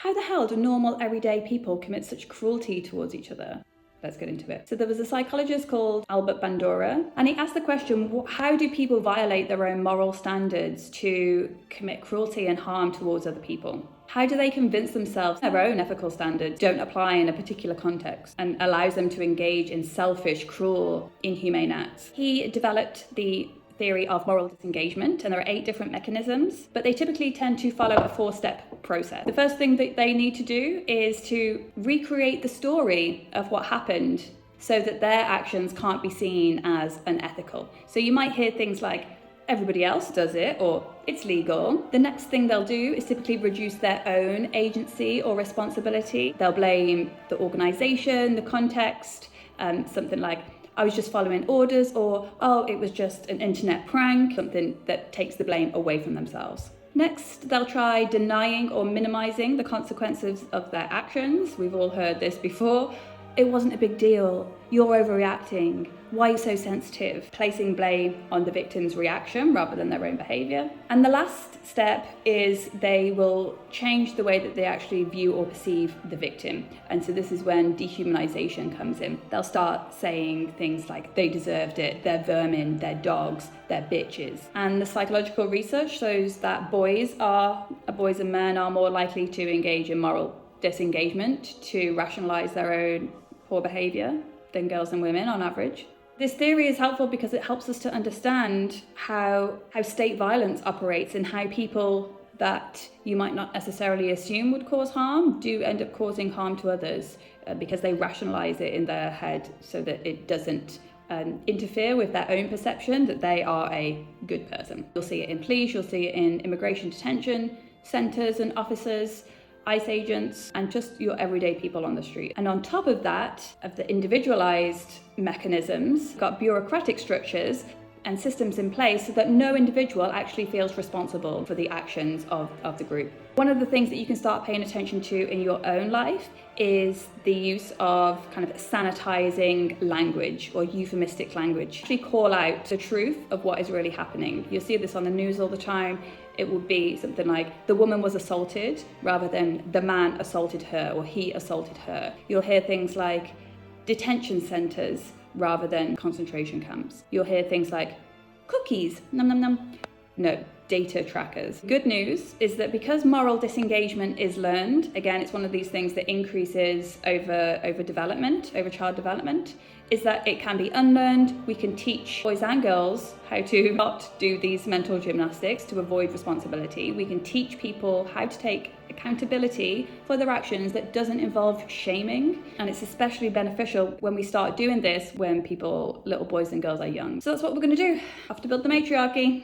How the hell do normal, everyday people commit such cruelty towards each other? Let's get into it. So there was a psychologist called Albert Bandura, and he asked the question, how do people violate their own moral standards to commit cruelty and harm towards other people? How do they convince themselves their own ethical standards don't apply in a particular context and allows them to engage in selfish, cruel, inhumane acts? He developed the theory of moral disengagement, and there are 8 different mechanisms, but they typically tend to follow a 4-step process. The first thing that they need to do is to recreate the story of what happened so that their actions can't be seen as unethical. So you might hear things like, everybody else does it, or it's legal. The next thing they'll do is typically reduce their own agency or responsibility. They'll blame the organization, the context, something like, I was just following orders, or, oh, it was just an internet prank, something that takes the blame away from themselves. Next, they'll try denying or minimizing the consequences of their actions. We've all heard this before. It wasn't a big deal. You're overreacting. Why are you so sensitive? Placing blame on the victim's reaction rather than their own behaviour. And the last step is they will change the way that they actually view or perceive the victim. And so this is when dehumanization comes in. They'll start saying things like, they deserved it, they're vermin, they're dogs, they're bitches. And the psychological research shows that boys and men are more likely to engage in moral disengagement to rationalize their own poor behavior than girls and women on average. This theory is helpful because it helps us to understand how state violence operates and how people that you might not necessarily assume would cause harm do end up causing harm to others because they rationalize it in their head so that it doesn't interfere with their own perception that they are a good person. You'll see it in police, you'll see it in immigration detention centres and officers, ICE agents, and just your everyday people on the street. And on top of that, of the individualized mechanisms, got bureaucratic structures and systems in place so that no individual actually feels responsible for the actions of the group. One of the things that you can start paying attention to in your own life is the use of kind of sanitizing language or euphemistic language. Actually call out the truth of what is really happening. You'll see this on the news all the time. It would be something like, the woman was assaulted, rather than the man assaulted her or he assaulted her. You'll hear things like detention centres rather than concentration camps. You'll hear things like cookies, num num num. No, data trackers. Good news is that because moral disengagement is learned, again, it's one of these things that increases over child development, is that it can be unlearned. We can teach boys and girls how to not do these mental gymnastics to avoid responsibility. We can teach people how to take accountability for their actions that doesn't involve shaming. And it's especially beneficial when we start doing this when little boys and girls are young. So that's what we're going to do. Have to build the matriarchy.